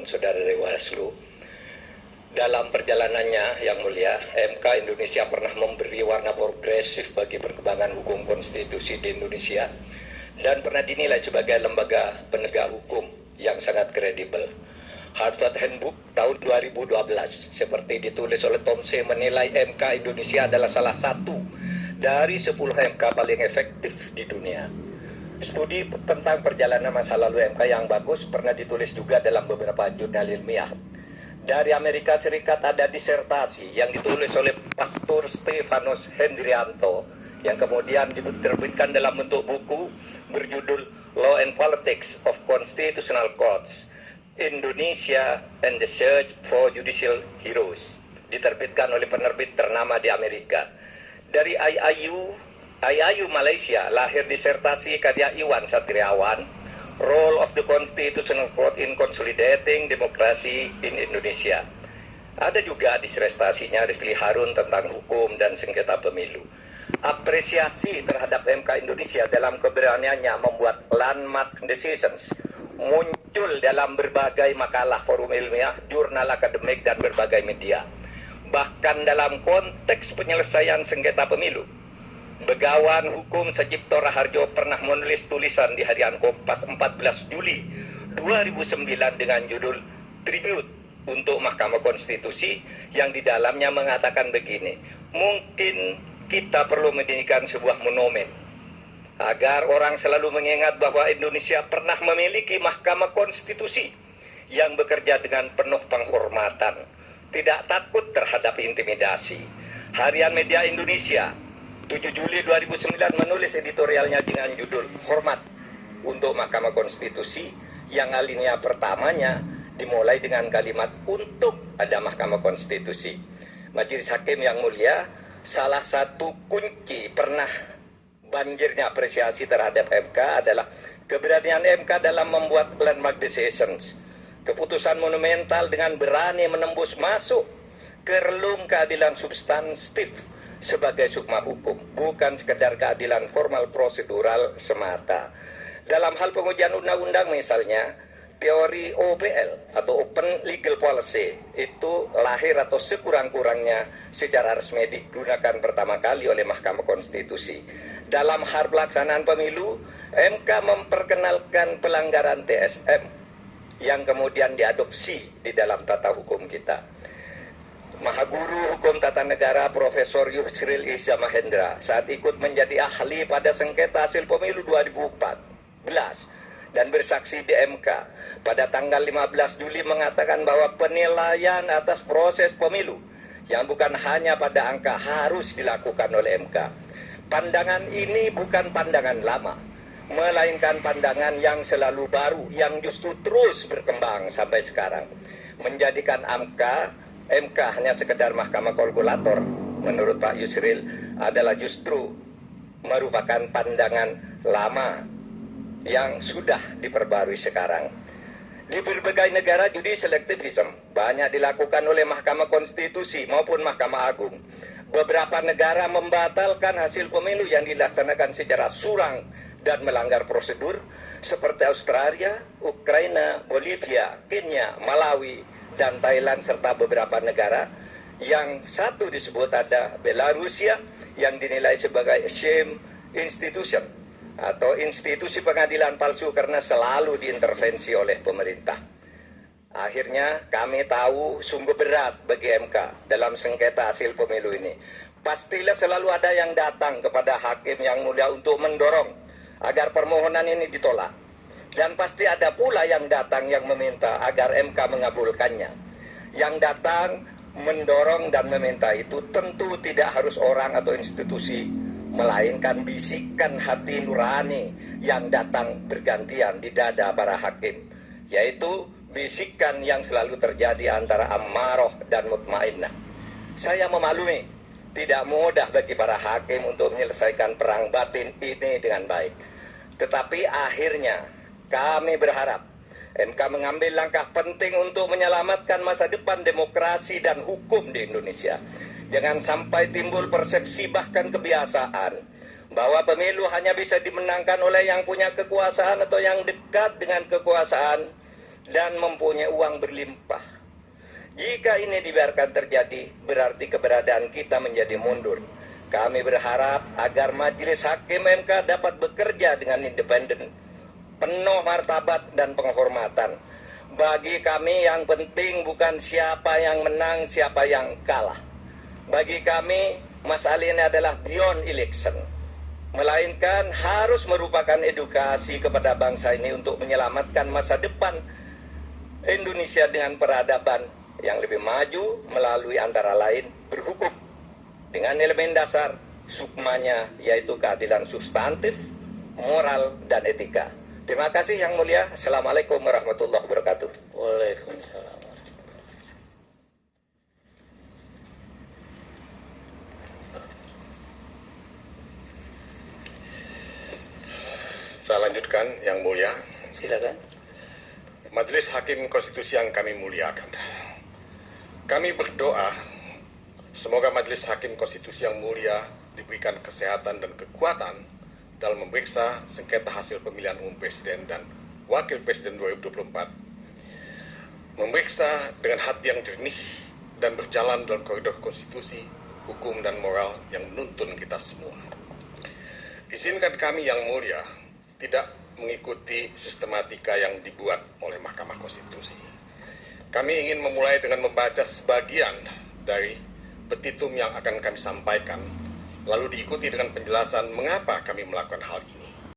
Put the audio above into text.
dan saudara Bawaslu. Dalam perjalanannya yang mulia, MK Indonesia pernah memberi warna progresif bagi perkembangan hukum konstitusi di Indonesia dan pernah dinilai sebagai lembaga penegak hukum yang sangat kredibel. Harvard Handbook tahun 2012 seperti ditulis oleh Tom C. menilai MK Indonesia adalah salah satu dari 10 MK paling efektif di dunia. Studi tentang perjalanan masa lalu MK yang bagus pernah ditulis juga dalam beberapa jurnal ilmiah. Dari Amerika Serikat ada disertasi yang ditulis oleh Pastor Stefanus Hendrianto yang kemudian diterbitkan dalam bentuk buku berjudul Law and Politics of Constitutional Courts, Indonesia and the Search for Judicial Heroes, diterbitkan oleh penerbit ternama di Amerika. Dari IAIU Malaysia lahir disertasi karya Iwan Satriawan, Role of the Constitutional Court in Consolidating Democracy in Indonesia. Ada juga disertasinya Rifli Harun tentang hukum dan sengketa pemilu. Apresiasi terhadap MK Indonesia dalam keberaniannya membuat landmark decisions muncul dalam berbagai makalah forum ilmiah, jurnal akademik, dan berbagai media. Bahkan dalam konteks penyelesaian sengketa pemilu, Begawan Hukum Sacipto Raharjo pernah menulis tulisan di harian Kompas 14 Juli 2009 dengan judul Tribute untuk Mahkamah Konstitusi yang di dalamnya mengatakan begini, mungkin kita perlu mendirikan sebuah monumen agar orang selalu mengingat bahwa Indonesia pernah memiliki Mahkamah Konstitusi yang bekerja dengan penuh penghormatan, tidak takut terhadap intimidasi. Harian Media Indonesia 7 Juli 2009 menulis editorialnya dengan judul Hormat untuk Mahkamah Konstitusi yang alinea pertamanya dimulai dengan kalimat untuk ada Mahkamah Konstitusi. Majelis Hakim yang mulia, salah satu kunci pernah banjirnya apresiasi terhadap MK adalah keberanian MK dalam membuat landmark decisions, keputusan monumental dengan berani menembus masuk ke relung keadilan substantif sebagai sukma hukum, bukan sekedar keadilan formal prosedural semata. Dalam hal pengujian undang-undang misalnya, teori OPL atau Open Legal Policy itu lahir atau sekurang-kurangnya secara resmi digunakan pertama kali oleh Mahkamah Konstitusi. Dalam hal pelaksanaan pemilu, MK memperkenalkan pelanggaran TSM yang kemudian diadopsi di dalam tata hukum kita. Mahaguru Hukum Tata Negara Profesor Yusril Iza Mahendra saat ikut menjadi ahli pada sengketa hasil pemilu 2014 dan bersaksi di MK pada tanggal 15 Juli mengatakan bahwa penilaian atas proses pemilu yang bukan hanya pada angka harus dilakukan oleh MK. Pandangan ini bukan pandangan lama, melainkan pandangan yang selalu baru, yang justru terus berkembang sampai sekarang. Menjadikan MK hanya sekedar mahkamah kalkulator, menurut Pak Yusril, adalah justru merupakan pandangan lama yang sudah diperbarui sekarang. Di berbagai negara judicial activism banyak dilakukan oleh Mahkamah Konstitusi maupun Mahkamah Agung. Beberapa negara membatalkan hasil pemilu yang dilaksanakan secara curang dan melanggar prosedur seperti Australia, Ukraina, Bolivia, Kenya, Malawi, dan Thailand serta beberapa negara. Yang satu disebut ada Belarusia yang dinilai sebagai shame institution atau institusi pengadilan palsu karena selalu diintervensi oleh pemerintah. Akhirnya kami tahu sungguh berat bagi MK dalam sengketa hasil pemilu ini. Pastilah selalu ada yang datang kepada hakim yang mulia untuk mendorong agar permohonan ini ditolak. Dan pasti ada pula yang datang yang meminta agar MK mengabulkannya. Yang datang mendorong dan meminta itu tentu tidak harus orang atau institusi, melainkan bisikan hati nurani yang datang bergantian di dada para hakim, yaitu bisikan yang selalu terjadi antara ammaroh dan mutmainnah. Saya memaklumi, tidak mudah bagi para hakim untuk menyelesaikan perang batin ini dengan baik. Tetapi akhirnya kami berharap MK mengambil langkah penting untuk menyelamatkan masa depan demokrasi dan hukum di Indonesia. Jangan sampai timbul persepsi bahkan kebiasaan bahwa pemilu hanya bisa dimenangkan oleh yang punya kekuasaan atau yang dekat dengan kekuasaan dan mempunyai uang berlimpah. Jika ini dibiarkan terjadi, berarti keberadaan kita menjadi mundur. Kami berharap agar Majelis Hakim MK dapat bekerja dengan independen, penuh martabat dan penghormatan. Bagi kami yang penting bukan siapa yang menang, siapa yang kalah. Bagi kami, masalah ini adalah beyond election, melainkan harus merupakan edukasi kepada bangsa ini untuk menyelamatkan masa depan Indonesia dengan peradaban yang lebih maju melalui antara lain berhukum dengan elemen dasar sukmanya, yaitu keadilan substantif, moral, dan etika. Terima kasih Yang Mulia. Assalamualaikum warahmatullahi wabarakatuh. Waalaikumsalam. Saya lanjutkan, Yang Mulia. Silakan. Majelis Hakim Konstitusi yang kami muliakan. Kami berdoa, semoga Majelis Hakim Konstitusi yang mulia diberikan kesehatan dan kekuatan dalam memeriksa sengketa hasil pemilihan umum Presiden dan Wakil Presiden 2024. Memeriksa dengan hati yang jernih dan berjalan dalam koridor konstitusi, hukum, dan moral yang menuntun kita semua. Izinkan kami yang mulia tidak mengikuti sistematika yang dibuat oleh Mahkamah Konstitusi. Kami ingin memulai dengan membaca sebagian dari petitum yang akan kami sampaikan, lalu diikuti dengan penjelasan mengapa kami melakukan hal ini.